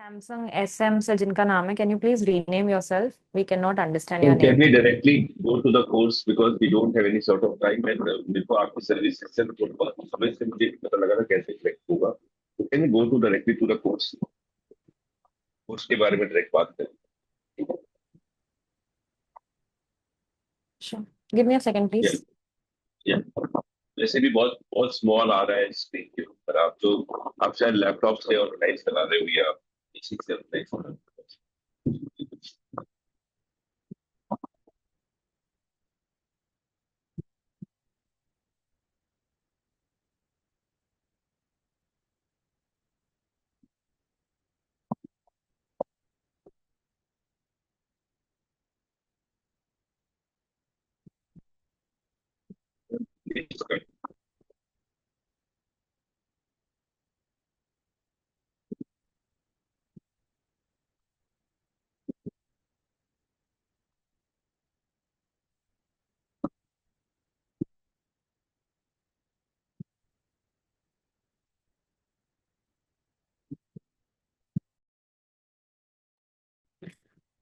Samsung SM से जिनका नाम है, can you please rename yourself? We cannot understand your Can name. we directly go to the course because we don't have any sort of time and मेरे को आपकी service से समय से मुझे पता लगा था कैसे ट्रैक होगा तो can we go to directly to the course course के बारे में डायरेक्ट बात करें. Sure. Give me a second, या please. या वैसे भी बहुत बहुत स्मॉल आ रहा है स्क्रीन के ऊपर. आप शायद लैपटॉप से ऑर्गेनाइज करा रहे हो या इसी से ऑर्गेनाइज कर रहे हो.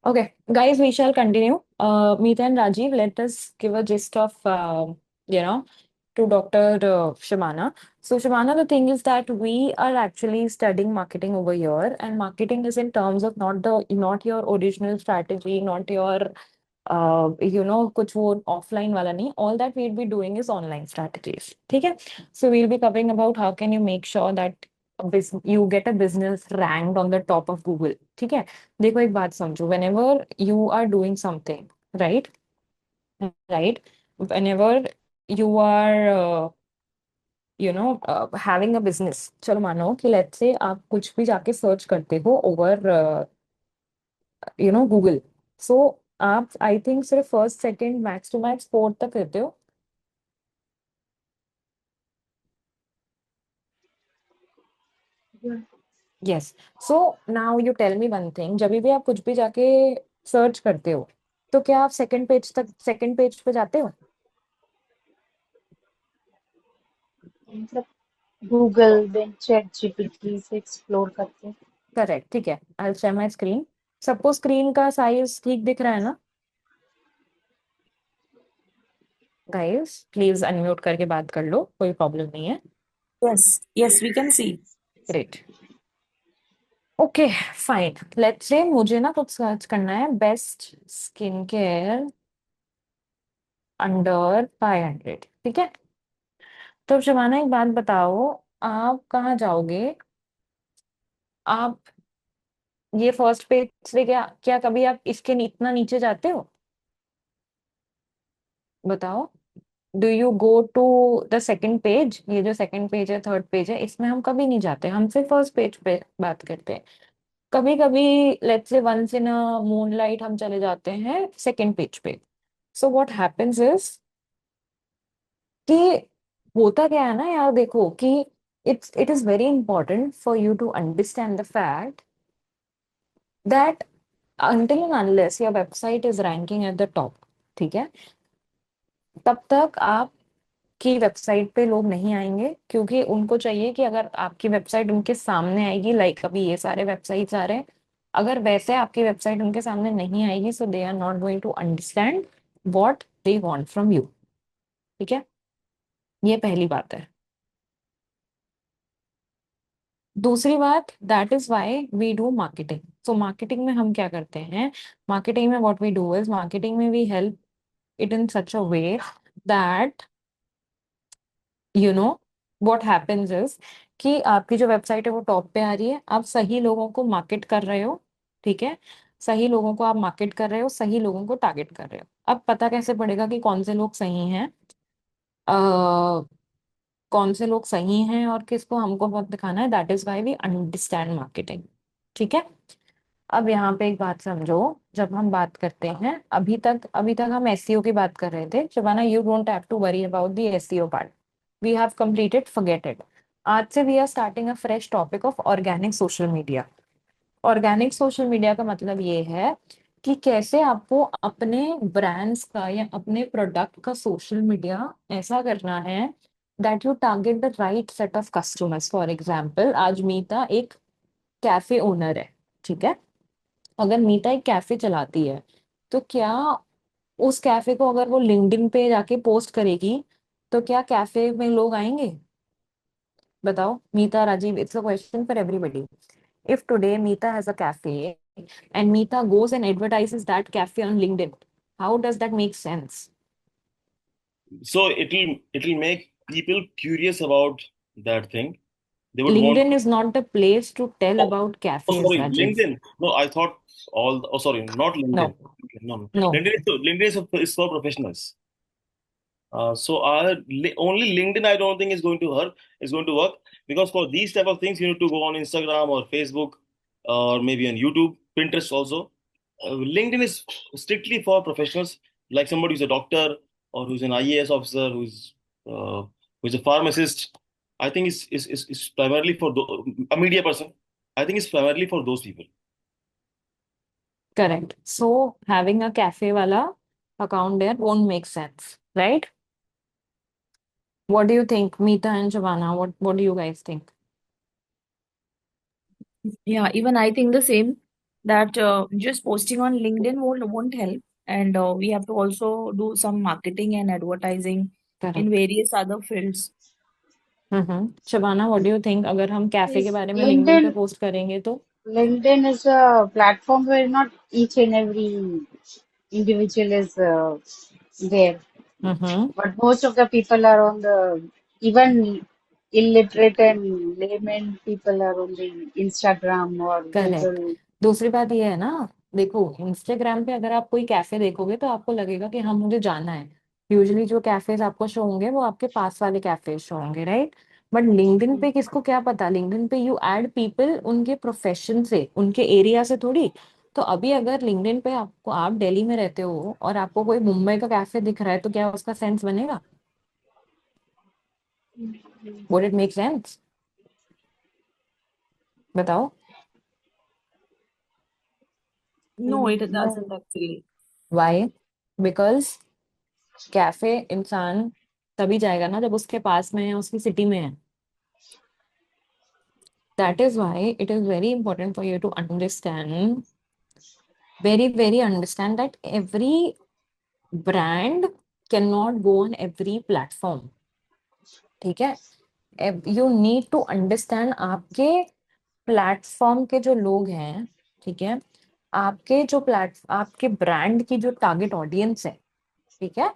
Okay, guys, we shall continue. Meeta and Rajiv, let us give a gist of, you know, to Dr. Shamana. So, Shamana, the thing is that we are actually studying marketing over here, and marketing is in terms of not your original strategy, not your कुछ वो offline वाला नहीं. All that we'll be doing is online strategies. ठीक है? So we'll be covering about how can you make sure that you get a business ranked on the top of Google. ठीक है? देखो एक बात समझो. Whenever you are doing something, right? Right? Whenever you are having a business, चलो मानो कि let's say आप कुछ भी जाके सर्च करते हो ओवर गूगल. सो आप आई थिंक सिर्फ first second max two max fourth तक करते हो. Yes. So now you tell me one thing. जब भी आप कुछ भी जाके सर्च करते हो तो क्या आप सेकंड पेज पे जाते हो? मतलब गूगल देन चैट जीपीटी से एक्सप्लोर करते हैं. करेक्ट. ठीक है. I share my screen. सबको स्क्रीन का साइज ठीक दिख रहा है ना? गाइस प्लीज अनम्यूट करके बात कर लो, कोई प्रॉब्लम नहीं है. Yes, we can see. Great. Okay fine. Let's say मुझे ना कुछ सर्च करना है. Best skin care under 500. ठीक है. तो शबाना एक बात बताओ, आप कहाँ जाओगे? आप ये फर्स्ट पेज से क्या क्या कभी आप इसके इतना नीचे जाते हो? बताओ. Do you go to the second page? ये जो सेकंड पेज है, थर्ड पेज है, इसमें हम कभी नहीं जाते. हम सिर्फ फर्स्ट पेज पे बात करते हैं. कभी कभी let's say once in a moonlight हम चले जाते हैं सेकंड पेज पे. सो व्हाट हैपेंस इज कि होता क्या है ना यार, देखो कि it is very important for you to understand the fact that until and unless your website is ranking at the top, ठीक है, तब तक आपकी वेबसाइट पे लोग नहीं आएंगे. क्योंकि उनको चाहिए कि अगर आपकी वेबसाइट उनके सामने आएगी, लाइक अभी ये सारे वेबसाइट्स आ रहे हैं, अगर वैसे आपकी वेबसाइट उनके सामने नहीं आएगी, so they are not going to understand what they want from you. ठीक है. ये पहली बात है. दूसरी बात, that is why we do marketing. So marketing में हम क्या करते हैं? मार्केटिंग में what we do is, marketing में we help it in such a way that you know what happens is कि आपकी जो वेबसाइट है वो टॉप पे आ रही है, आप सही लोगों को मार्केट कर रहे हो. ठीक है. सही लोगों को आप मार्केट कर रहे हो, सही लोगों को टारगेट कर रहे हो. अब पता कैसे पड़ेगा कि कौन से लोग सही हैं? कौन से लोग सही हैं और किसको हमको बहुत दिखाना है? That is why we understand marketing. ठीक है. अब यहाँ पे एक बात समझो. जब हम बात करते हैं, अभी तक हम एसईओ की बात कर रहे थे. Shabana, you don't have to worry about the SEO part. We have completed, forget it. आज से we are starting a fresh topic of organic social media. Organic social media का मतलब ये है कि कैसे आपको अपने ब्रांड्स का या अपने प्रोडक्ट का सोशल मीडिया ऐसा करना है that you target the right set of customers. For example, आज मीता एक कैफे ओनर है. ठीक है। अगर मीता एक कैफे चलाती है, तो क्या उस कैफे को अगर वो लिंक्डइन पे जाके पोस्ट करेगी, तो क्या कैफे में लोग आएंगे? बताओ Meeta, Rajeev, it's a question for everybody. If today Meeta has a cafe and Meeta goes and advertises that cafe on LinkedIn, how does that make sense? So it'll make people curious about that thing. They would want. LinkedIn is not the place to tell Oh, about oh, cafes, sorry, Rajiv. LinkedIn. No, I thought all. Oh, sorry, not LinkedIn. No, No, no. no. LinkedIn is for professionals. So only LinkedIn, I don't think is going to work, because for these type of things you need to go on Instagram or Facebook, or maybe on YouTube, Pinterest also. LinkedIn is strictly for professionals, like somebody who's a doctor or who's an IAS officer, who's a pharmacist. I think is primarily for a media person. I think it's primarily for those people. Correct. So having a cafe wala account there won't make sense, right? What do you think, Meeta and Shavana? What do you guys think? Yeah, even I think the same, that just posting on LinkedIn won't help. And we have to also do some marketing and advertising in Correct. various other fields. Shavana, what do you think? अगर हम cafe के Yes, बारे में LinkedIn पे LinkedIn post करेंगे तो? LinkedIn is a platform where not each and every individual is there, Mm-hmm. but most of the people are on the, even illiterate and layman people are on the Instagram or correct. Google. दूसरी बात ये है ना, देखो Instagram पे अगर आप कोई कैफे देखोगे तो आपको लगेगा कि हाँ मुझे जाना है। यूजुअली जो कैफेज आपको शो होंगे वो आपके पास वाले कैफे शो होंगे, राइट? बट लिंक्डइन पे किसको क्या पता, लिंक्डइन पे यू ऐड पीपल उनके प्रोफेशन से, उनके एरिया से थोड़ी। तो अभी अगर लिंक्डइन पे आपको, आप दिल्ली में रहते हो और आपको कोई मुंबई का कैफे दिख रहा है, तो क्या उसका सेंस बनेगा? Would it make sense? बताओ। No, it doesn't No, actually. Why? Because cafe इंसान तभी जाएगा ना जब उसके पास में है, उसकी सिटी में है। That is why it is very important for you to understand, very very understand that every brand can not go on every platform. ठीक है। यू नीड टू अंडरस्टैंड आपके प्लेटफॉर्म के जो लोग हैं, ठीक है, आपके जो आपके ब्रांड की जो टारगेट ऑडियंस है, ठीक है,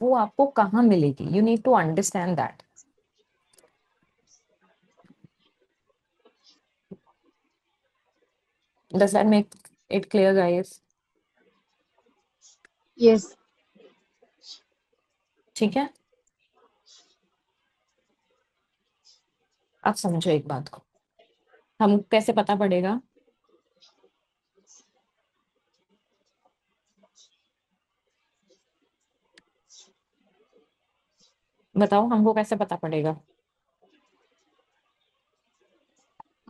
वो आपको कहाँ मिलेगी। You need to understand that. Does that make it clear, guys? yes, ठीक है। आप समझो एक बात को, हम कैसे पता पड़ेगा? बताओ हमको कैसे पता पड़ेगा?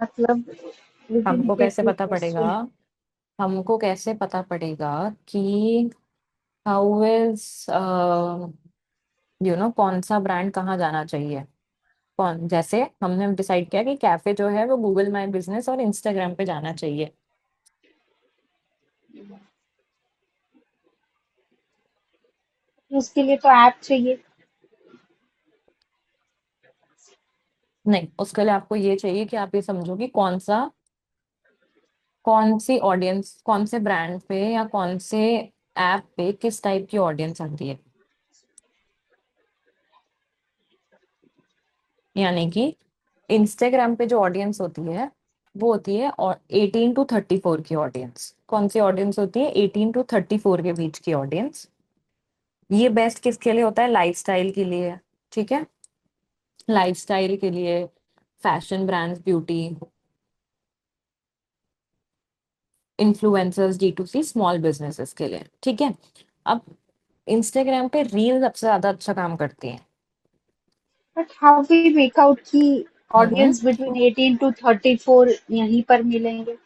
मतलब we didn't हमको get कैसे your पता पड़ेगा? question. हमको कैसे पता पड़ेगा कि हाउ इज कौन सा ब्रांड कहाँ जाना चाहिए? कौन, जैसे हमने डिसाइड किया कि कैफे जो है वो गूगल माई बिजनेस और इंस्टाग्राम पे जाना चाहिए। उसके लिए तो ऐप चाहिए। नहीं, उसके लिए आपको ये चाहिए कि आप ये समझो कि कौन सी ऑडियंस, कौन से ब्रांड पे या कौन से ऐप पे किस टाइप की ऑडियंस आती है। यानी कि इंस्टाग्राम पे जो ऑडियंस होती है वो होती है और 18 to 34 की ऑडियंस। कौन सी ऑडियंस होती है? 18 to 34 के बीच की ऑडियंस। ये बेस्ट किसके लिए होता है? लाइफस्टाइल के लिए। ठीक है, लाइफस्टाइल के लिए, fashion brands, beauty, influencers, D2C, small businesses के लिए। ठीक है। अब इंस्टाग्राम पे रील सबसे ज्यादा अच्छा काम करती है। But how we make out की हम्म। ऑडियंस बिटवीन 18 to 34 यहीं पर मिलेंगे?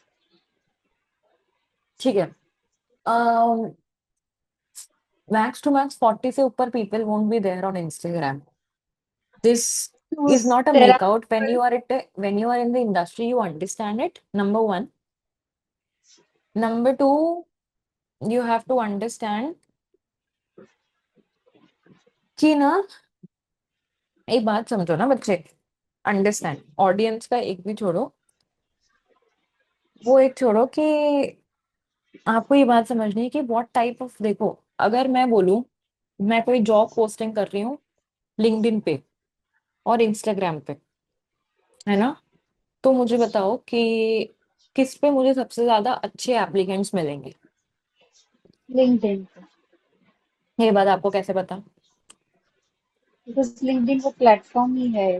ठीक है। मैक्स टू मैक्स 40 से ऊपर people won't be there on Instagram. This तो is not a तेरा make out. When you are in the industry, you understand it, number one. Number two, you have to understand कि ना, एक बात समझो ना बच्चे, अंडरस्टैंड ऑडियंस का एक भी छोड़ो, वो एक छोड़ो कि आपको ये बात समझनी है कि व्हाट टाइप ऑफ, देखो अगर मैं बोलूं मैं कोई जॉब पोस्टिंग कर रही हूँ लिंक्डइन पे और इंस्टाग्राम पे, है ना, तो मुझे बताओ कि किस पे मुझे सबसे ज्यादा अच्छे एप्लीकेंट्स मिलेंगे? लिंक्डइन पे, ये बात आपको कैसे पता? बिकॉज लिंक्डइन वो प्लेटफॉर्म ही है।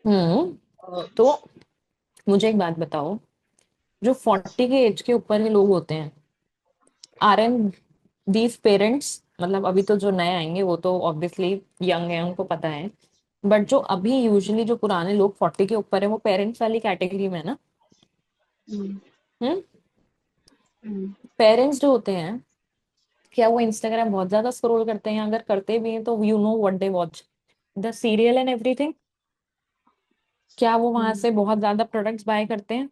हम्म। और तो मुझे एक बात बताओ, जो 40 के एज के ऊपर के लोग होते हैं, आर एन दीज पेरेंट्स, मतलब अभी तो जो नए आएंगे वो तो ऑब्वियसली यंग है, उनको पता है, बट जो अभी यूजुअली जो पुराने लोग 40 के ऊपर है, वो पेरेंट्स वाली कैटेगरी में है ना? हम्म, हम्म। हम्म, पेरेंट्स जो होते हैं, क्या वो इंस्टाग्राम बहुत ज्यादा स्क्रॉल करते हैं? अगर करते भी हैं तो you know what they watch, the serial and everything. क्या वो वहां हम्म। से बहुत ज्यादा प्रोडक्ट्स बाय करते हैं?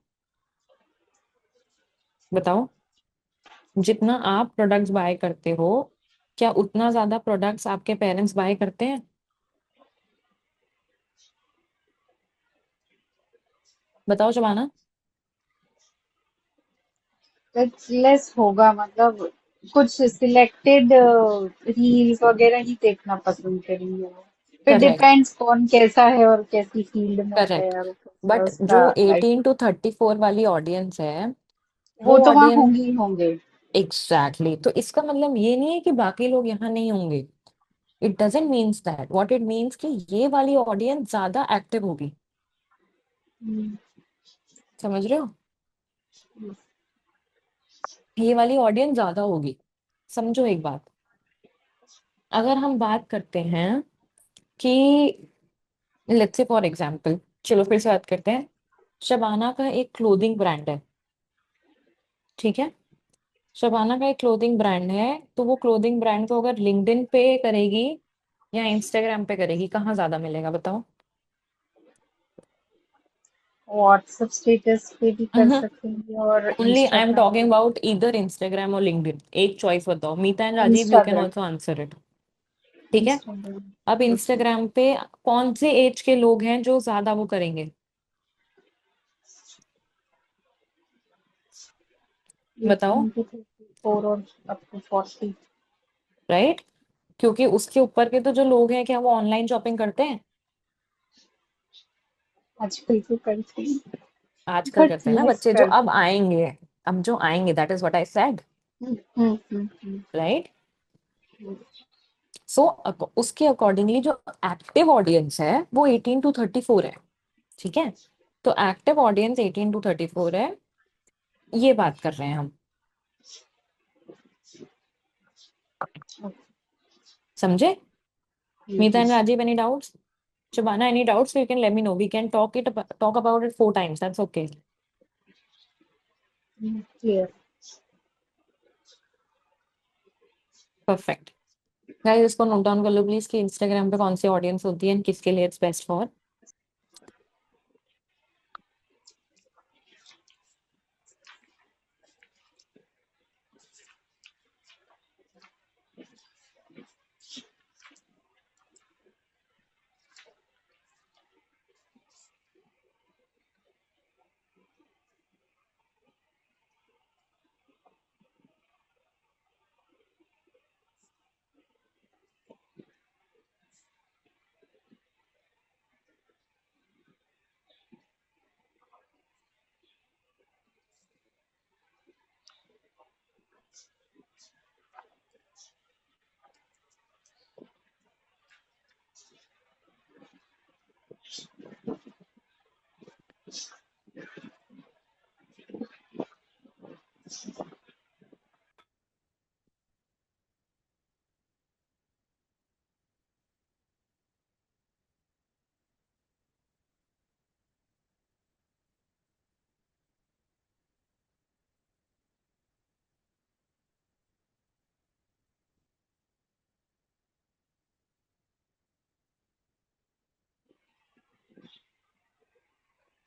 बताओ। जितना आप प्रोडक्ट्स बाय करते हो, क्या उतना ज्यादा प्रोडक्ट्स आपके पेरेंट्स बाय करते हैं? बताओ शबाना। लेस होगा, मतलब कुछ सिलेक्टेड रील्स वगैरह ही देखना पसंद करेंगे वो। फिर करेक्ट। डिपेंड्स कौन कैसा है और कैसी फील्ड में है करेक्ट। और कैसा है बट जो उसका लाइफ। 18 to 34 वाली ऑडियंस है, वो वो तो वहाँ ऑडियंस, होंगे ही होंगे। एग्जैक्टली, तो इसका मतलब ये नहीं है कि बाकी लोग यहाँ नहीं होंगे। It doesn't means that, what it means कि ये वाली ऑडियंस ज्यादा एक्टिव होगी। हम्म, समझ रहे हो? ये वाली ऑडियंस ज्यादा होगी। समझो एक बात, अगर हम बात करते हैं कि लेट्स से फॉर एग्जांपल, चलो फिर से बात करते हैं, शबाना का एक क्लोथिंग ब्रांड है, ठीक है? शबाना का एक क्लोथिंग ब्रांड है, तो वो क्लोथिंग ब्रांड को अगर लिंक्डइन पे करेगी या इंस्टाग्राम पे करेगी, कहाँ ज्यादा मिलेगा बताओ? व्हाट्सएप स्टेटस पे भी कर सकेंगे और ओनली आई एम इंस्टाग्राम पे टॉकिंग भी। अबाउट इधर इंस्टाग्राम और लिंक्डइन, एक चॉइस बताओ, Meeta and Rajeev you can Instagram, also answer it. ठीक है। इंस्टाग्राम। अब ओके। इंस्टाग्राम पे कौन से एज के लोग हैं जो ज्यादा वो करेंगे? बताओ। 18 to 34 और अप टू 40। राइट। क्योंकि उसके ऊपर के तो जो लोग हैं, क्या वो ऑनलाइन शॉपिंग करते हैं? आजकल तो करते हैं, आजकल बट करते हैं ना लेस बच्चे, जो अब करते आएंगे, अब जो आएंगे, that is what I said. हैं। राइट। सो उसके अकॉर्डिंगली जो एक्टिव ऑडियंस है वो 18 to 34 है। ठीक है। तो एक्टिव ऑडियंस 18 to 34 है, ये बात कर रहे हैं हम। समझे? Meeta and Rajeev, any doubts? Shabana, any doubts? So you can let me know. We can talk about it 4 times. That's okay. Clear. Perfect. Guys, इसको नोट डाउन कर लो प्लीज कि इंस्टाग्राम पे कौन सी ऑडियंस होती है and किसके लिए it's best for.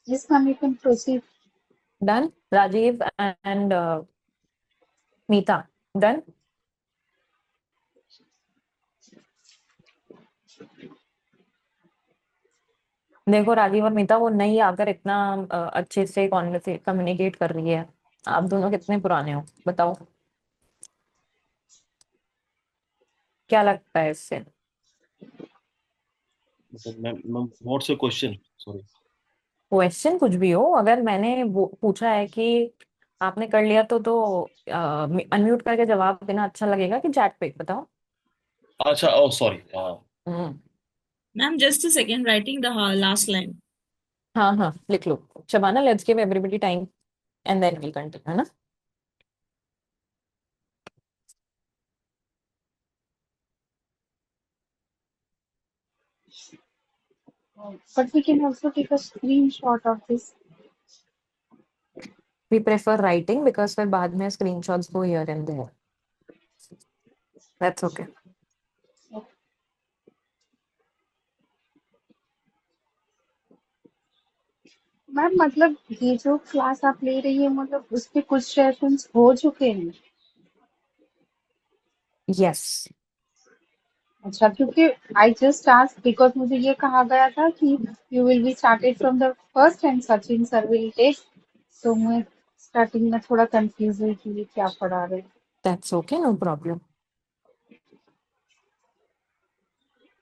Yes, ma'am, you can proceed. Done. Rajiv and Meeta. Done. देखो राजीव और मीता वो नई आकर इतना अच्छे से कम्युनिकेट कर रही है। आप दोनों कितने पुराने हो बताओ, क्या लगता है इससे? Ma'am what's your question, sorry. Question कुछ भी हो, अगर मैंने वो पूछा है कि आपने कर लिया तो अनम्यूट करके जवाब देना अच्छा लगेगा कि चैट पे? बताओ। अच्छा, oh sorry. Hmm. Ma'am, just a second, writing the last line. हाँ हाँ लिख लो। Shabana, let's give everybody time and then we continue, है ना? But we can also take a screenshot of this. We prefer writing because फिर बाद में screenshots go here and there. That's okay. Ma'am मतलब ये जो क्लास आप ले रही है मतलब उस पे कुछ सेशंस हो चुके हैं? यस। अच्छा, क्योंकि आई जस्ट आस्क्ड बिकॉज मुझे ये कहा गया था कि you will be started from the first and Sachin sir will take, तो मैं स्टार्टिंग में थोड़ा कंफ्यूज हुई कि ये क्या पढ़ा रहे हैं। That's okay, no problem.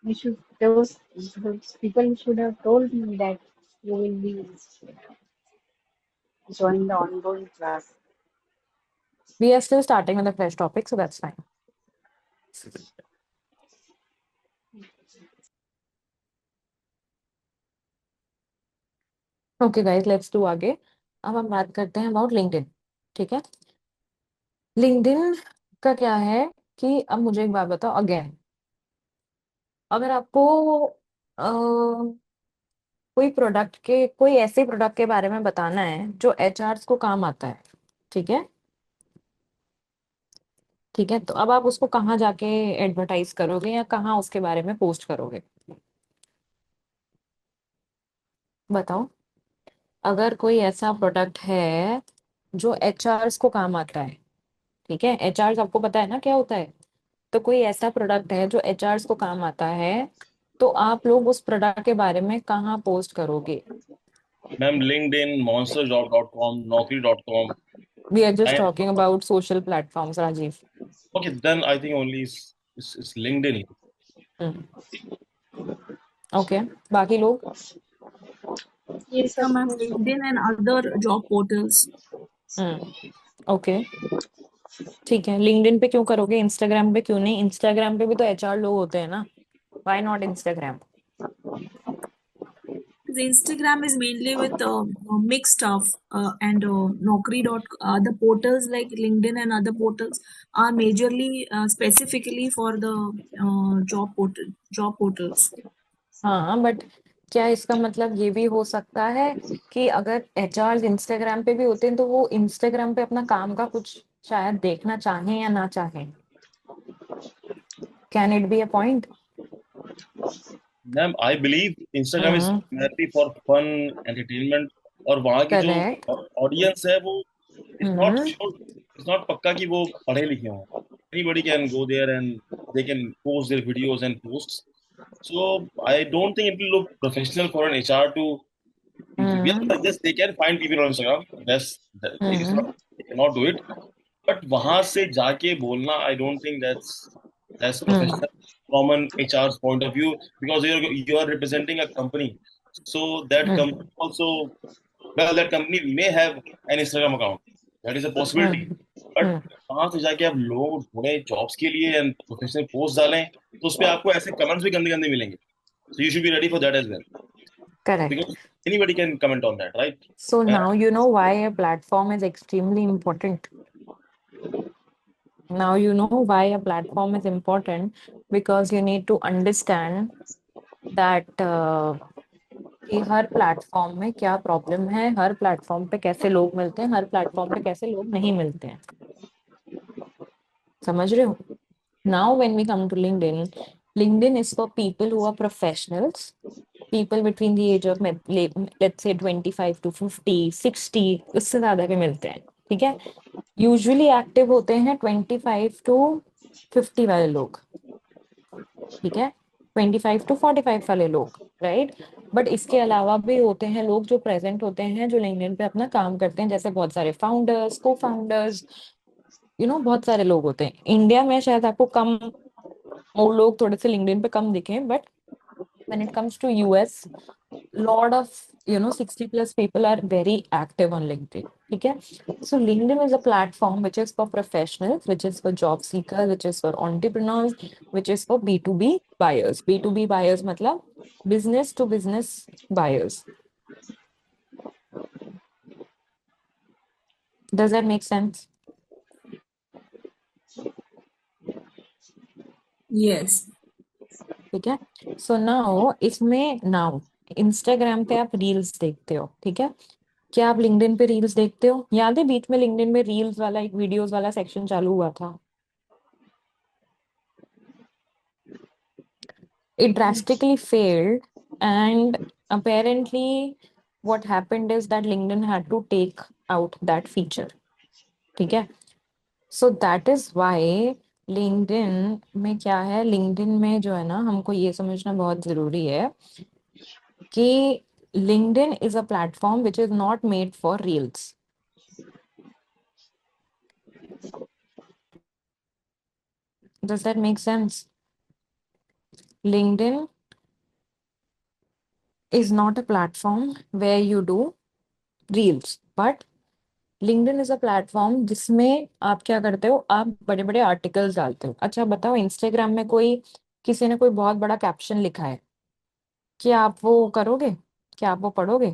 You should, those people should have told me that you will be joining the ongoing class. We are still starting with a fresh topic, so that's fine. Okay guys, let's do आगे। अब हम बात करते हैं about LinkedIn. ठीक है, LinkedIn का क्या है कि अब मुझे एक बात बताओ अगेन, अगर आपको कोई ऐसे प्रोडक्ट के बारे में बताना है जो एचआरस को काम आता है, ठीक है, ठीक है, तो अब आप उसको कहाँ जाके एडवर्टाइज करोगे या कहाँ उसके बारे में पोस्ट करोगे? बताओ। अगर कोई ऐसा प्रोडक्ट है जो एचआरस को काम आता है, ठीक है, एचआर आपको पता है ना क्या होता है, तो कोई ऐसा प्रोडक्ट है जो एचआरस को काम आता है, तो आप लोग उस प्रोडक्ट के बारे में कहाँ पोस्ट करोगे? Ma'am LinkedIn, monsterjob.com, naukri.com, we are just and talking about social platforms Rajiv. okay, then I think only is LinkedIn. Okay, बाकी लोग? ये Yeah, सब ma'am, तो LinkedIn and other job portals. Okay, ठीक है, लिंक्डइन पे क्यों करोगे, इंस्टाग्राम पे क्यों नहीं? इंस्टाग्राम पे भी तो एचआर लोग होते हैं ना, why not Instagram? The Instagram is mainly with mixed stuff, and the portals like LinkedIn and other portals are majorly specifically for the job portals. हाँ, बट क्या इसका मतलब ये भी हो सकता है कि अगर एचआर इंस्टाग्राम पे भी होते हैं तो वो इंस्टाग्राम पे अपना काम का कुछ शायद देखना चाहें या ना चाहें? Can it be a point? Ma'am I believe Instagram is hmm. Primarily for fun, entertainment, और वहाँ की जो करेक्ट। ऑडियंस है वो is not hmm. Sure, is not पक्का कि वो पढ़े लिखे हों। Anybody can go there and they can post their videos and post, so I don't think it will look professional for an HR to. Hmm. Yes, yes, they can find people on Instagram. Yes, it's hmm. not, they cannot do it. But वहां से जाके बोलना, I don't think that's hmm. professional from an HR's point of view, because you are representing a company. So that hmm. company also, well, that company may have an Instagram account. That is a possibility. Hmm. But हम्म। वहां से जाके आप लोग ढूंढे jobs के लिए and professional post डालें, तो उस पे आपको ऐसे कमेंट्स भी गंदे गंदे मिलेंगे. So you should be ready for that as well, correct. because anybody can comment on that, right? So Uh, now you know why a platform is extremely important. Now you know why a platform is important, because you need to understand that कि हर platform में क्या problem है, हर platform पे कैसे लोग मिलते हैं, हर platform पे कैसे लोग नहीं मिलते हैं। समझ रहे हो? Now when we come to LinkedIn, LinkedIn is for people who are professionals people between the age of let's say 25 to 50, 60, उससे ज्यादा के मिलते हैं, ठीक है। यूजुअली एक्टिव होते हैं 25 to 50 वाले लोग, ठीक है, 25 to 45 वाले लोग, राइट। बट इसके अलावा भी होते हैं लोग जो प्रेजेंट होते हैं, जो लिंक्डइन पे अपना काम करते हैं, जैसे बहुत सारे फाउंडर्स, को फाउंडर्स, बहुत सारे लोग होते हैं। इंडिया में शायद आपको कम, और लोग थोड़े से लिंक्डइन पे कम दिखें, but when it comes to US, lot of 60 plus people are very active on LinkedIn, ठीक है। So LinkedIn is a platform which is for professionals, which is for job seekers, which is for entrepreneurs, which is for B2B buyers. B2B buyers मतलब business to business buyers. Does that make sense? Yes. ठीक है। So now Instagram पे आप reels देखते हो, ठीक है। क्या आप लिंक्डइन पे रील्स देखते हो? याद है बीच में लिंक्डइन में रील्स वाला एक वीडियोस वाला सेक्शन चालू हुआ था। It drastically failed, and apparently what happened is that LinkedIn had to take out that feature, ठीक है। So that is why LinkedIn में क्या है, LinkedIn में जो है ना, हमको ये समझना बहुत जरूरी है कि LinkedIn is a platform which is not made for reels. Does that make sense? LinkedIn is not a platform where you do reels, but LinkedIn is a platform जिसमें आप क्या करते हो, आप बड़े बड़े आर्टिकल्स डालते हो। अच्छा बताओ, इंस्टाग्राम में किसी ने कोई बहुत बड़ा कैप्शन लिखा है, क्या आप वो करोगे? क्या आप वो पढ़ोगे?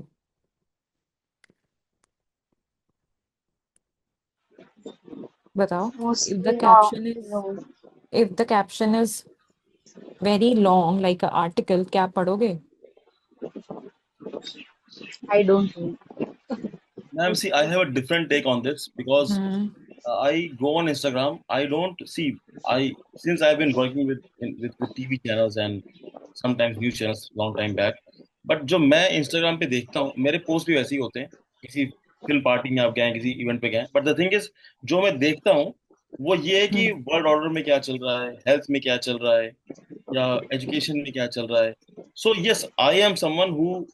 बताओ। If the Mostly no, caption is no. If the caption is very long like a article, क्या आप पढ़ोगे? I don't know. Ma'am, see, I have a different take on this because hmm. I go on Instagram. I don't see. I since I've been working with TV channels and sometimes news channels long time back. But जो मैं Instagram पे देखता हूँ, मेरे post भी वैसे ही होते हैं। किसी फिल्म पार्टी में आप गए हैं, किसी इवेंट पे गए हैं, बट द थिंग इज, जो मैं देखता हूँ वो ये है कि हम्म। वर्ल्ड ऑर्डर में क्या चल रहा है, हेल्थ में क्या चल रहा है, या एजुकेशन में क्या चल रहा है। So yes, I am someone who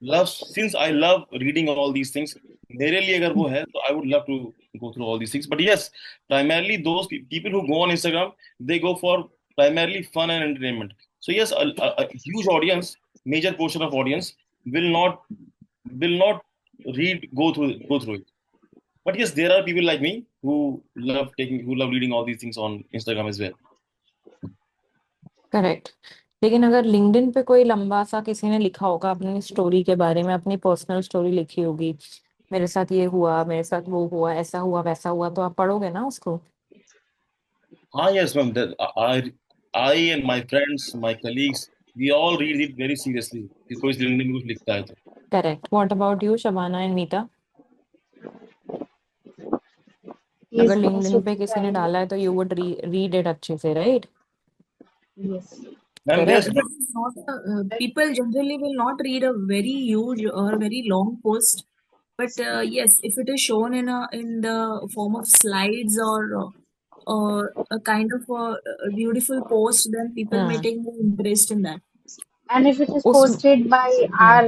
love, since I love reading all these things, मेरे लिए अगर वो है तो I would love to go through all these things. But yes, primarily those people who go on Instagram, they go for primarily fun and entertainment. So yes, a huge audience, major portion of audience will not go through it. But yes, there are people like me who love reading all these things on Instagram as well. Correct. लेकिन अगर LinkedIn पे कोई लंबा सा किसी ने लिखा होगा अपनी स्टोरी के बारे में, अपनी पर्सनल स्टोरी लिखी होगी, मेरे साथ ये हुआ, मेरे साथ वो हुआ, ऐसा हुआ, वैसा हुआ, तो आप पढ़ोगे ना उसको? Ah, yes, ma'am. I and my friends, my colleagues, we all read it very seriously. कि कोई LinkedIn में कुछ लिखता है तो। Correct. What about you, Shabana and Meeta? अगर Yes, most लिंक्डइन of पे the किसी ने time. डाला है तो यू वुड रीड इट अच्छे से, right? Yes. Ma'am, there's correct. This is not people generally will not read a very huge or very long post, but yes, if it is shown in the form of slides or a kind of a beautiful post, then people may hmm. take more interest in that. And if it is उस posted by hmm. our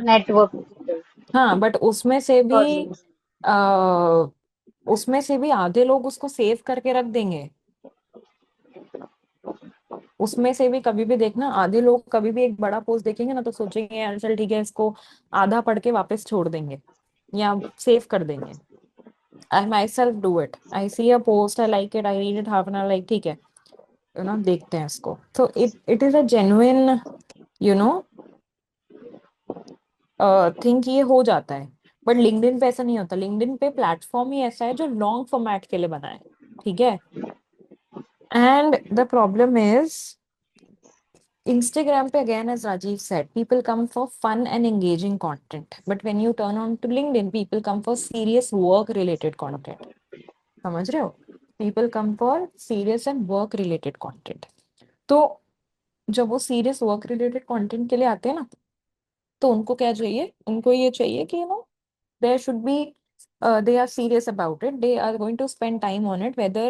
network people, हाँ, but surely. आ, उसमें से भी आधे लोग उसको save करके रख देंगे। उसमें से भी कभी भी देखना, आधे लोग कभी भी एक बड़ा पोस्ट देखेंगे ना तो सोचेंगे यार चल ठीक है, इसको आधा पढ़ के वापस छोड़ देंगे या सेव कर देंगे। I myself do it, I see a post, I like it, I read it half an hour, like ठीक है, देखते हैं इसको। तो it is a genuine you know think, ये हो जाता है। बट लिंक्डइन पे ऐसा नहीं होता। लिंक्डइन पे प्लेटफॉर्म ही ऐसा है जो लॉन्ग फॉर्मेट के लिए बना है, ठीक है। And the problem is Instagram pe again, as Rajiv said, people come for fun and engaging content. But when you turn on to LinkedIn, people come for serious work related content. समझ रहे हो? People come for serious and work related content. तो जब वो serious work related content के लिए आते हैं ना, तो उनको क्या चाहिए, उनको ये चाहिए कि there should be they are serious about it, they are going to spend time on it, whether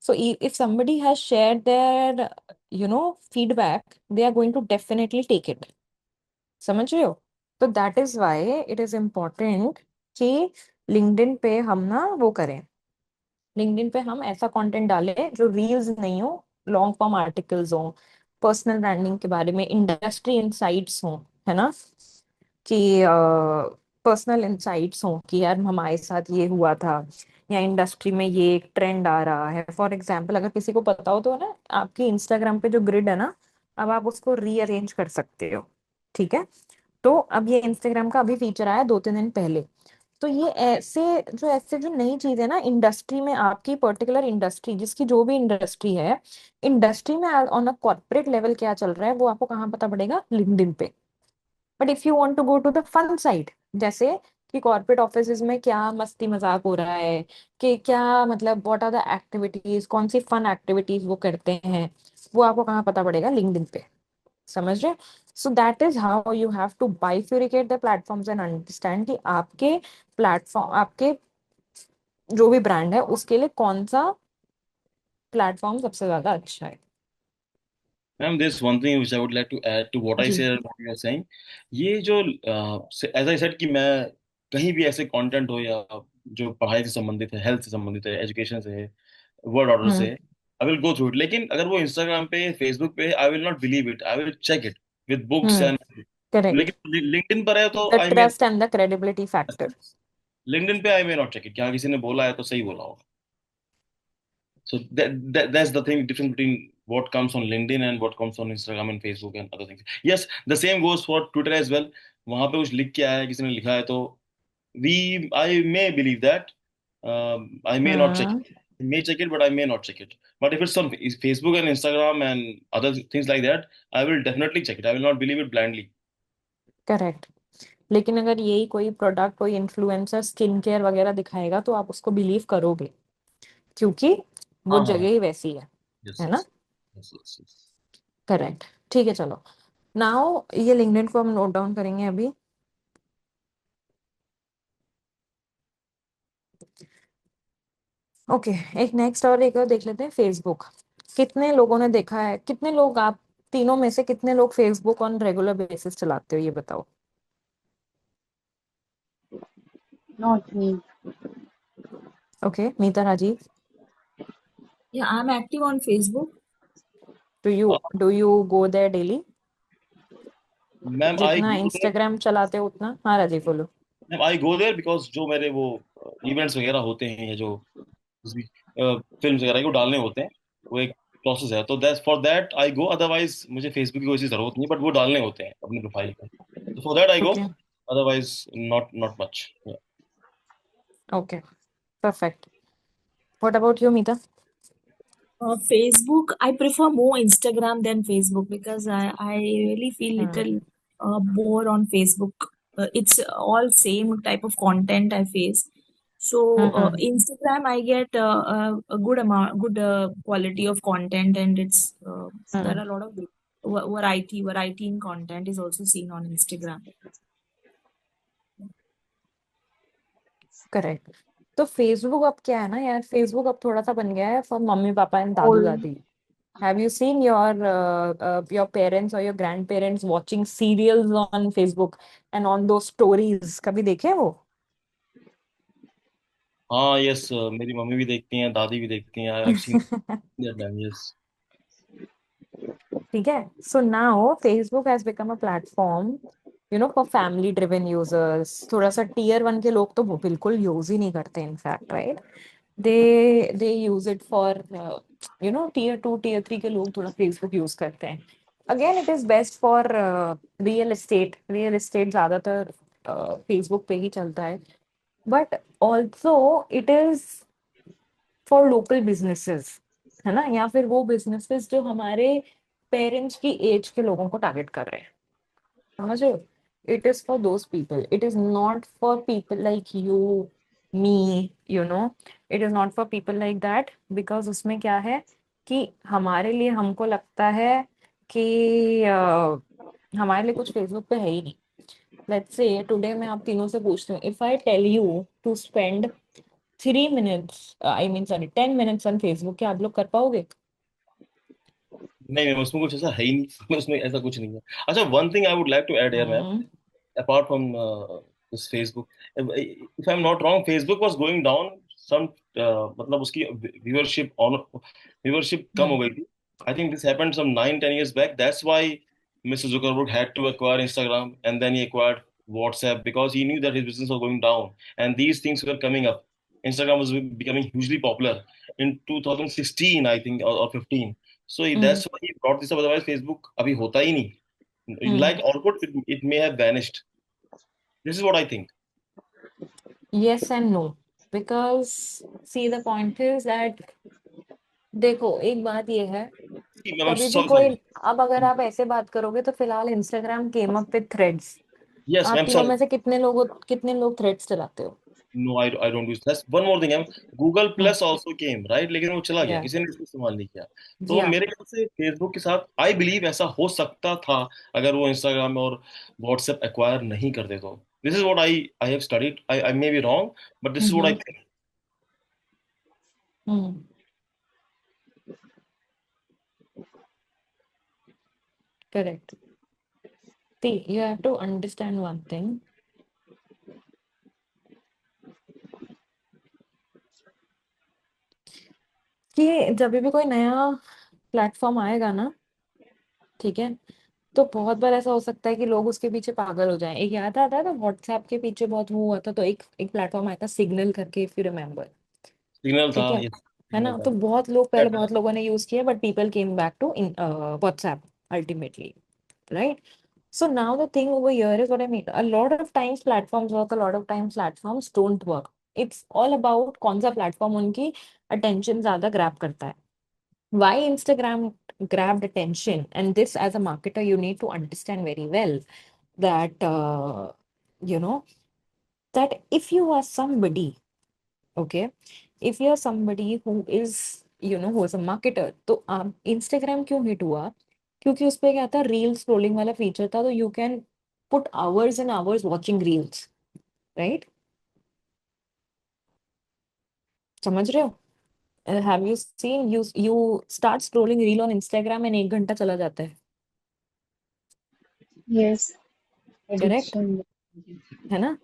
so if somebody has shared their feedback, they are going to definitely take it. समझ रहे हो? तो that is why it is important कि LinkedIn पे हम ना वो करें, लिंक्डइन पे हम ऐसा कंटेंट डालें जो रील्स नहीं हो, लॉन्ग फॉर्म आर्टिकल्स हो, पर्सनल ब्रांडिंग के बारे में इंडस्ट्री इनसाइट्स हो, है ना, कि पर्सनल इंसाइट्स हो कि यार हमारे साथ ये हुआ था, या इंडस्ट्री में ये एक ट्रेंड आ रहा है। फॉर एग्जाम्पल अगर किसी को पता हो तो ना, आपकी इंस्टाग्राम पे जो ग्रिड है ना, अब आप उसको रीअरेंज कर सकते हो। ठीक है, तो अब ये इंस्टाग्राम का अभी फीचर आया 2-3 दिन पहले। तो ये ऐसे जो नई चीज है ना, इंडस्ट्री में आपकी पर्टिकुलर इंडस्ट्री, जिसकी जो भी इंडस्ट्री है, इंडस्ट्री में ऑन अ कॉर्पोरेट लेवल क्या चल रहा है वो आपको कहाँ पता पड़ेगा? लिंक्डइन पे। But if you want to go to the fun side, जैसे कि कॉर्पोरेट ऑफिसेज में क्या मस्ती मजाक हो रहा है, कि क्या मतलब व्हाट आर द एक्टिविटीज, कौन सी फन एक्टिविटीज वो करते हैं, वो आपको कहाँ पता पड़ेगा? लिंक्डइन पे। समझ रहे? So that is how you have to bifurcate the platforms and understand कि आपके प्लेटफॉर्म, आपके जो भी ब्रांड है उसके लिए कौन सा प्लेटफॉर्म सबसे ज्यादा अच्छा है। Ma'am, there's one thing which I would like to add to what I ji. said and what you are saying. ये जो as I said कि मैं कहीं भी ऐसे कंटेंट हो या जो पढ़ाई से संबंधित है, हेल्थ से संबंधित है, एजुकेशन से है, वर्ड ऑर्डर से हम्म। है, I will go through it. लेकिन अगर वो इंस्टाग्राम पे, फेसबुक पे, I will not believe it, I will check it with books hmm. And. Correct. लेकिन लिंक्डइन पर है तो the I may, trust and the credibility factor. LinkedIn पे I may not check it, क्या किसी ने बोला है तो सही बोला होगा। So that's the thing, difference between what comes on LinkedIn and what comes on Instagram and Facebook and other things. Yes, the same goes for Twitter as well. वहां पे कुछ लिख के आया है, किसी ने लिखा है तो we I may believe that. I may not check it. Hmm. I may check it, but I may not check it. But if it's on Facebook and Instagram and other things like that, I will definitely check it. I will not believe it blindly. Correct. लेकिन अगर यही कोई product, कोई influencer skin care वगैरह दिखाएगा तो आप उसको बिलीव करोगे, क्योंकि वो हाँ हाँ जगह हाँ, ही वैसी yes है yes ना? yes yes yes. करेक्ट। ठीक है, चलो। नाउ ये लिंक्डइन को हम नोट डाउन करेंगे अभी। ओके, एक नेक्स्ट और एक और देख लेते हैं, फेसबुक। कितने लोगों ने देखा है, कितने लोग, आप तीनों में से कितने लोग फेसबुक ऑन रेगुलर बेसिस चलाते हो, ये बताओ। Not me. Okay, Meeta, Rajeev. Yeah, I'm active on Facebook. Do you Uh, do you go there daily? ma'am, I जितना go there. इंस्टाग्राम चलाते हो उतना? हाँ राजीव, बोलो। Ma'am I go there because जो मेरे वो इवेंट्स वगैरह होते हैं या जो फिल्म वगैरह को डालने होते हैं, वो एक प्रोसेस है, तो that for that I go. Otherwise मुझे फेसबुक की कोई ऐसी जरूरत नहीं है, बट वो डालने होते हैं अपनी प्रोफाइल पे, तो for that I go. Okay. Otherwise not not much. Okay, perfect. What about you, Meeta? Facebook, I prefer more Instagram than Facebook because I really feel hmm. little more on Facebook. It's all same type of content I face. So hmm. Instagram, I get a good amount, good quality of content, and there are hmm. a lot of variety in content is also seen on Instagram. Correct. तो Facebook अब क्या है ना यार, Facebook अब थोड़ा सा बन गया है for mummy papa and Dadu Old. दादी। Have you seen your parents or your grandparents watching serials on Facebook and on those stories? कभी देखे वो? हाँ यस, मेरी मम्मी भी देखती हैं, दादी भी देखती हैं, I have seen that ma'am, yes. ठीक है, so now Facebook has become a platform, for family driven users। थोड़ा सा टीयर 1 के लोग तो वो बिल्कुल यूज ही नहीं करते, in fact, right? They use it for, tier 2 tier 3 के लोग थोड़ा फेसबुक यूज करते हैं। Again it is best for real estate ज्यादातर फेसबुक पे ही चलता है। But also it is for local businesses, है ना, या फिर वो बिजनेसेस जो हमारे पेरेंट्स की एज के लोगों को टारगेट कर रहे हैं। समझ रहे हो? It is for those people, it is not for people like you, me, it is not for people like that. Because उसमें क्या है कि हमारे लिए, हमको लगता है कि हमारे लिए कुछ फेसबुक पे है ही नहीं। लेट्स से टुडे मैं आप तीनों से पूछती हूँ, if I tell you to spend 3 minutes, I mean sorry 10 minutes on Facebook, क्या आप लोग कर पाओगे? नहीं नहीं, उसमें कुछ ऐसा है ही नहीं। उसमें ऐसा कुछ नहीं है। अच्छा, one thing I would like to add here ma'am, hmm. apart from this Facebook, if I'm not wrong, Facebook was going down some, मतलब उसकी viewership कम हो हम्म। गई थी। I think this happened some 9-10 years back. That's why Mr. Zuckerberg had to acquire Instagram, and then he acquired WhatsApp because he knew that his business was going down and these things were coming up. Instagram was becoming hugely popular in 2016, I think, or 15. So hmm. that's why he brought this up. Otherwise, Facebook अभी होता ही नहीं. हम्म। Like Orkut, it may have vanished. This is what I think. Yes and no, because see the point is that देखो एक बात ये है, See, ma'am, I'm कभी भी sorry, कोई, sorry. अब अगर आप ऐसे बात करोगे तो फिलहाल Instagram came up with threads. Yes, आप ma'am, तीनों sorry. में से कितने लोग थ्रेड्स चलाते हो? No, I don't use. That's one more thing, ma'am. Google hmm. Plus also came, right? लेकिन वो चला गया, या किसी ने इसको इस्तेमाल नहीं किया। तो या मेरे ख्याल से फेसबुक के साथ आई बिलीव ऐसा हो सकता था अगर वो इंस्टाग्राम और व्हाट्सएप एक्वायर नहीं करते तो। This is what I have studied. I may be wrong, but this is what I hmm. Think. Hmm. Correct. See, you have to understand one thing कि जब भी कोई नया प्लेटफॉर्म आएगा ना, ठीक है, तो बहुत बार ऐसा हो सकता है कि लोग उसके पीछे पागल हो जाएं। एक याद आता है ना व्हाट्सएप के पीछे बहुत वो हुआ था, तो एक एक प्लेटफॉर्म आया था सिग्नल करके, इफ यू रिमेम्बर। सिग्नल था, ठीक ये है सिग्नल ना, था। तो बहुत लोग पहले बहुत लोगों ने यूज किया, but people came back to in WhatsApp ultimately, right? So now the thing over here is what I mean. A lot of times platforms work, a lot of times platforms don't work. It's all about कौन सा platform उनकी attention ज्यादा grab करता है. Why Instagram grabbed attention, and this as a marketer you need to understand very well that you know that if you are somebody, okay, if you are somebody who is who is a marketer, तो आप Instagram क्यों hit हुआ? क्योंकि उस पे क्या था, reel scrolling वाला फीचर था, तो you can put hours and hours watching reels, right? समझ रहे हो? Have you seen, you start scrolling reel on Instagram and 1 घंटा चला जाता है, Yes, करेक्ट? addiction. है ना?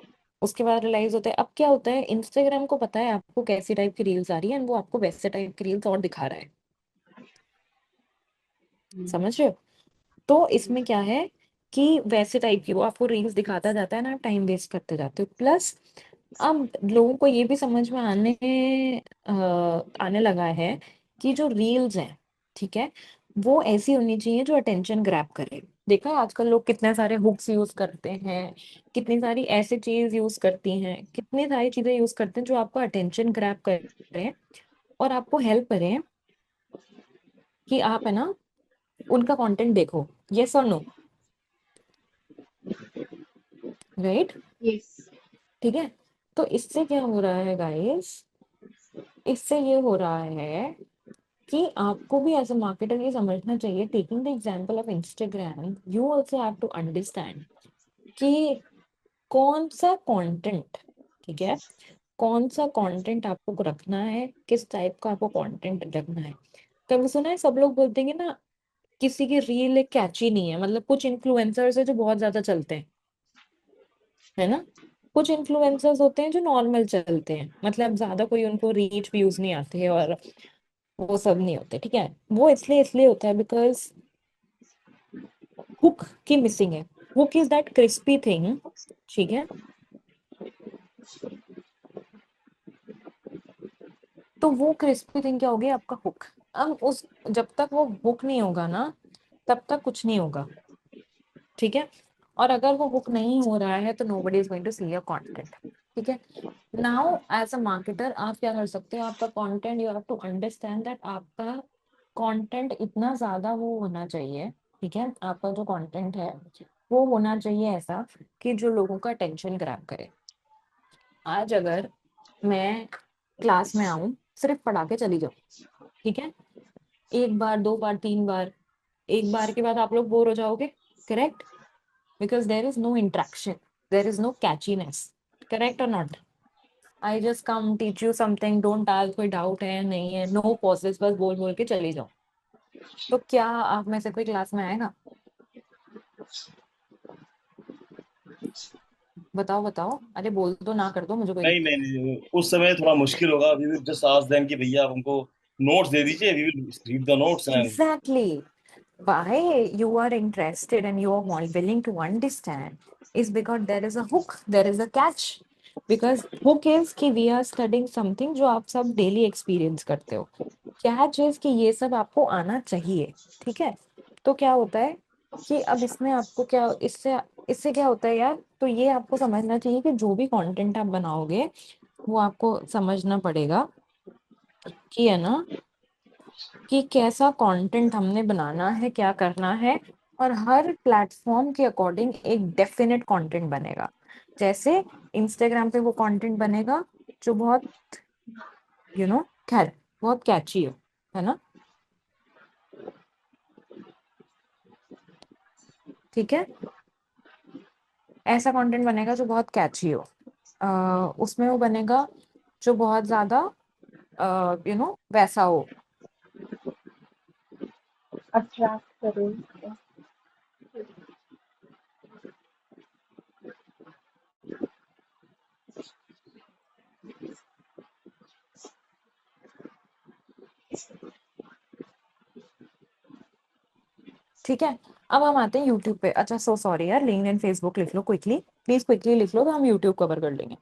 उसके बाद रियलाइज होता है, अब क्या होता है, इंस्टाग्राम को पता है आपको कैसी टाइप की रील्स आ रही है, एंड वो आपको वैसे टाइप की रील्स और दिखा रहा है। समझ रहे हो? तो इसमें क्या है कि वैसे टाइप की वो आपको रील्स दिखाता जाता है ना, टाइम वेस्ट करते जाते हो। प्लस अब लोगों को ये भी समझ में आने लगा है कि जो रील्स हैं, ठीक है, वो ऐसी होनी चाहिए जो अटेंशन ग्रैब करे। देखा है आजकल लोग कितने सारे हुक्स यूज करते हैं, कितनी सारी ऐसी चीज यूज करती हैं, कितनी सारी चीजें यूज करते हैं जो आपको अटेंशन ग्रैब करें और आपको हेल्प करें कि आप है ना उनका कंटेंट देखो। यस और नो? राइट? Yes. ठीक है। तो इससे क्या हो रहा है गाइस, इससे ये हो रहा है कि आपको भी एज अ मार्केटर ये समझना चाहिए, taking the example of Instagram, you also have to understand कि कौन सा कंटेंट, ठीक है, कौन सा कंटेंट आपको रखना है, किस टाइप का आपको कंटेंट रखना है। कभी सुना है सब लोग बोलते हैं कि ना किसी की रील एक कैची नहीं है, मतलब कुछ इन्फ्लुएंसर्स है जो बहुत ज्यादा चलते हैं, है ना, कुछ इन्फ्लुएंसर्स होते हैं जो नॉर्मल चलते हैं, मतलब ज्यादा कोई उनको रीच व्यूज नहीं आते हैं और वो सब नहीं होते, ठीक है। वो इसलिए इसलिए होता है बिकॉज हुक की मिसिंग है। Hook is that crispy thing, ठीक है, तो वो क्रिस्पी थिंग क्या होगी, आपका हुक। अब उस, जब तक वो हुक नहीं होगा ना, तब तक कुछ नहीं होगा, ठीक है। और अगर वो हुक नहीं हो रहा है तो nobody is going to see your content, ठीक है। नाउ एज अ मार्केटर आप क्या कर सकते हो, आपका content, you have to understand that आपका कंटेंट इतना ज्यादा वो होना चाहिए, ठीक है, आपका जो कंटेंट है वो होना चाहिए ऐसा कि जो लोगों का अटेंशन ग्रैब करे। आज अगर मैं क्लास में आऊं, सिर्फ पढ़ा के चली जाऊं, ठीक है, एक बार, दो बार, तीन बार, एक बार के बाद आप लोग बोर हो जाओगे, correct? Because there is no interaction. there is no catchiness. Correct or not? I just come teach you something, don't ask कोई डाउट है नहीं है, no pauses, बस बोल बोल के चली जाओ। तो क्या आप में से कोई क्लास में आएगा? बताओ बताओ, अरे बोल दो, ना कर दो, मुझे कोई नहीं दिक्कत नहीं नहीं, उस समय थोड़ा मुश्किल होगा। We will just ask them कि भैया आप हमको नोट्स दे दीजिए, we will read the notes नहीं। And Exactly. Why you are interested and you are willing to understand is because there is a hook, there is a catch. Because hook is कि we are studying something जो आप सब daily experience करते हो। catch is कि ये सब आपको आना चाहिए। ठीक है, तो क्या होता है कि अब इसमें आपको क्या, इससे इससे क्या होता है यार, तो ये आपको समझना चाहिए कि जो भी कंटेंट आप बनाओगे वो आपको समझना पड़ेगा कि है ना, कि कैसा कंटेंट हमने बनाना है, क्या करना है। और हर प्लेटफॉर्म के अकॉर्डिंग एक डेफिनेट कंटेंट बनेगा। जैसे इंस्टाग्राम पे वो कंटेंट बनेगा जो बहुत खैर बहुत कैची हो, है ना? ठीक है, ऐसा कंटेंट बनेगा जो बहुत कैची हो। उसमें वो बनेगा जो बहुत ज्यादा वैसा हो। अट्रैक्ट करे। ठीक है, अब हम आते हैं यूट्यूब पे। अच्छा सो सॉरी यार, लिंक्डइन फेसबुक लिख लो क्विकली, प्लीज क्विकली लिख लो, तो हम यूट्यूब कवर कर लेंगे।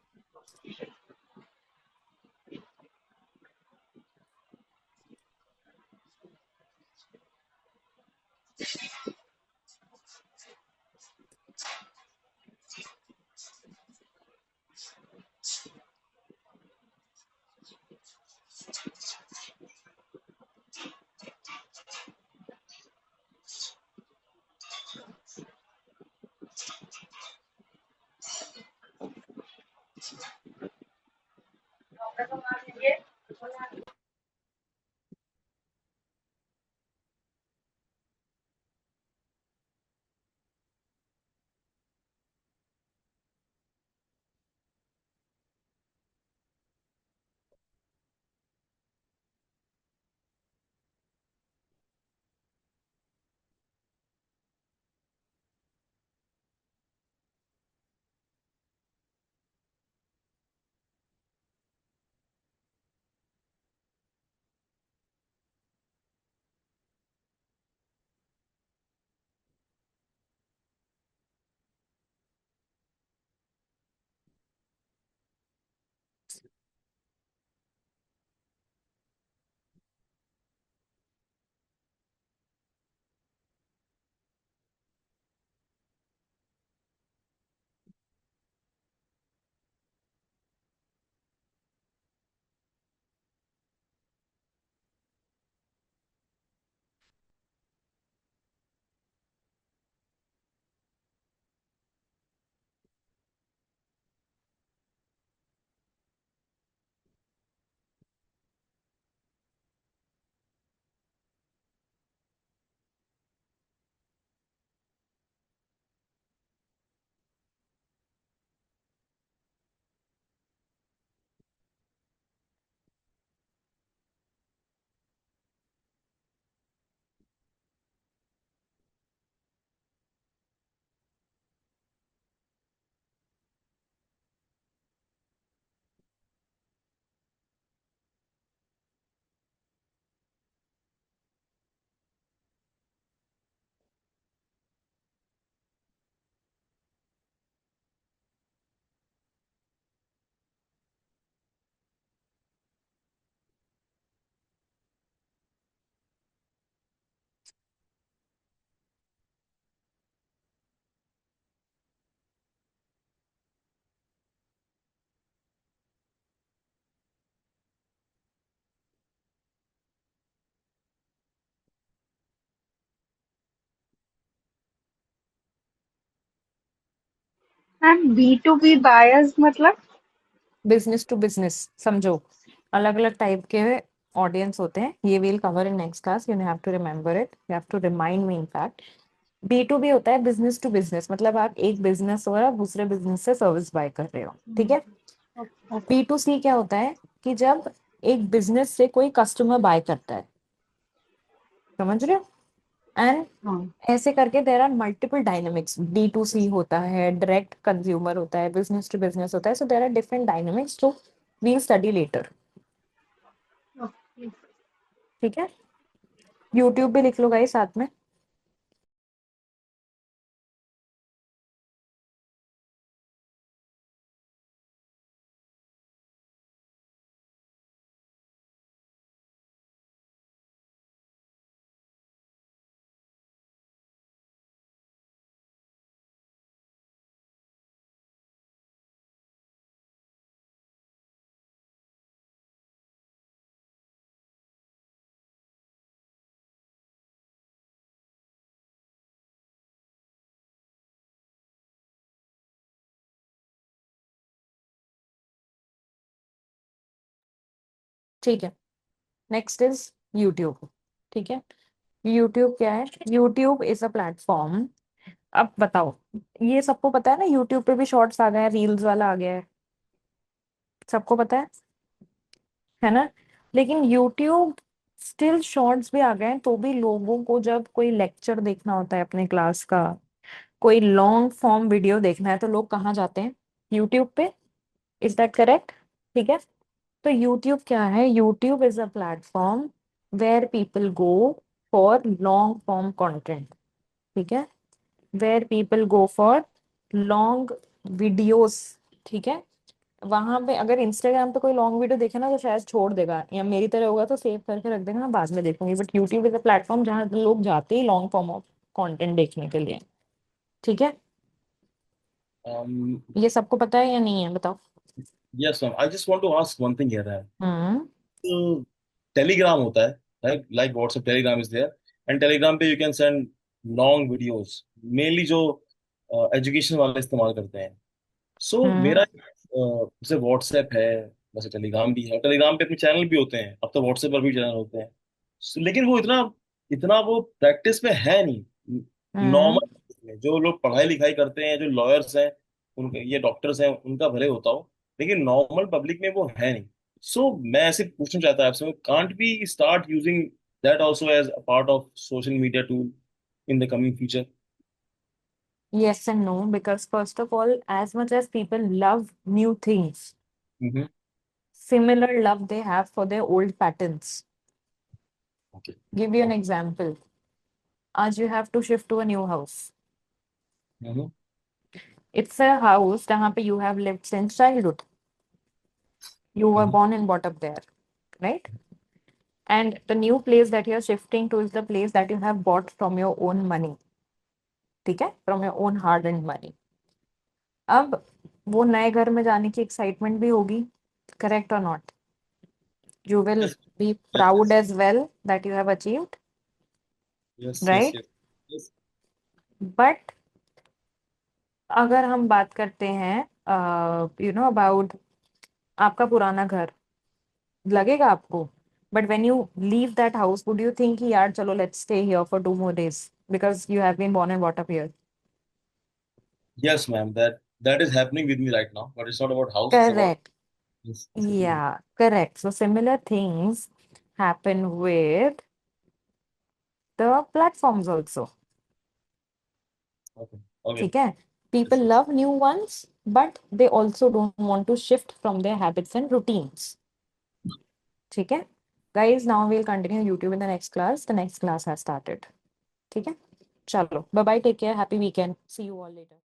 एंड B2B बायर्स मतलब? बिजनेस टू बिजनेस समझो, अलग अलग टाइप के ऑडियंस होते हैं। ये will cover in next class, you have to remember it, you have to remind me in fact. B2B होता है बिजनेस टू बिजनेस, मतलब आप एक बिजनेस और आप दूसरे बिजनेस से सर्विस बाय कर रहे हो, ठीक है। ओके। B2C क्या होता है कि जब एक बिजनेस से कोई कस्टमर बाय करता है, समझ रहे हो। एंड हाँ। ऐसे करके there are multiple dynamics. D2C होता है, डायरेक्ट कंज्यूमर होता है, बिजनेस टू बिजनेस होता है, सो देर आर डिफरेंट डायनेमिक्स जो वी स्टडी लेटर, ओके। ठीक है। यूट्यूब भी लिख लो गाइस साथ में। ठीक है, नेक्स्ट इज यूट्यूब, ठीक है। यूट्यूब क्या है? YouTube is a platform. अब बताओ, ये सबको पता है ना, यूट्यूब पे भी शॉर्ट्स आ गए हैं, रील्स वाला आ गया है, सबको पता है ना। लेकिन यूट्यूब स्टिल शॉर्ट्स भी आ गए हैं, तो भी लोगों को जब कोई लेक्चर देखना होता है अपने क्लास का, कोई लॉन्ग फॉर्म वीडियो देखना है, तो लोग कहाँ जाते हैं? यूट्यूब पे। Is that correct? ठीक है। तो यूट्यूब क्या है? YouTube is a platform where people go for long form content, ठीक है। Where people go for long videos, ठीक है। वहां पे अगर इंस्टाग्राम पे कोई लॉन्ग वीडियो देखे ना तो शायद छोड़ देगा, या मेरी तरह होगा तो सेव करके रख देगा, मैं बाद में देखूंगी। But YouTube is a platform जहाँ लोग जाते ही लॉन्ग फॉर्म ऑफ कंटेंट देखने के लिए, ठीक है। Um, ये सबको पता है या नहीं है, बताओ। yes, ma'am. I just want to ask one thing here. हम्म। तो टेलीग्राम होता है, right? Like WhatsApp, Telegram is there, and Telegram पे you can send long videos, mainly जो एजुकेशन वाले इस्तेमाल करते हैं। सो हम्म। मेरा जैसे व्हाट्सएप है, वैसे टेलीग्राम भी है, टेलीग्राम पे अपने चैनल भी होते हैं, अब तो व्हाट्सएप पर भी चैनल होते हैं। लेकिन वो इतना इतना वो प्रैक्टिस में है नहीं। हम्म। नॉर्मल जो लोग पढ़ाई लिखाई करते हैं, जो लॉयर्स हैं, उनके, ये डॉक्टर्स हैं, उनका भले होता हो, लेकिन नॉर्मल पब्लिक में वो है नहीं। सो मैं ऐसे पूछना चाहता हूँ आपसे, can't be start using that also as a part of social media tool in the coming future? Yes and no, because first of all, as much as people love new things, Mm-hmm. similar love they have for their old patterns. Okay. Give you an example. As you have to shift to a new house. Mm-hmm. It's a house जहाँ पे you have lived since childhood. You were Mm-hmm. born and brought up there, right? And the new place that you're shifting to is the place that you have bought from your own money, ठीक है? From your own hard earned money. अब वो नए घर में जाने की excitement भी होगी, करेक्ट और not? You will Yes. be Yes. proud Yes. as well that you have achieved, Yes. Yes. right? Yes. Yes. But अगर हम बात करते हैं अबाउट आपका पुराना घर, लगेगा आपको, but when you leave that house would you think कि यार चलो let's stay here for 2 more days because you have been born and brought up here? Yes, ma'am. That is happening with me right now, but it's not about house. It's about Correct. city. Yeah, correct. So similar things happen with the platforms also, Okay. Okay. ठीक है। Yes. People Yes. love new ones, but they also don't want to shift from their habits and routines, ठीक है। Guys, now we'll continue YouTube in the next class. The next class has started, ठीक है। चलो, bye bye, take care, happy weekend, see you all later.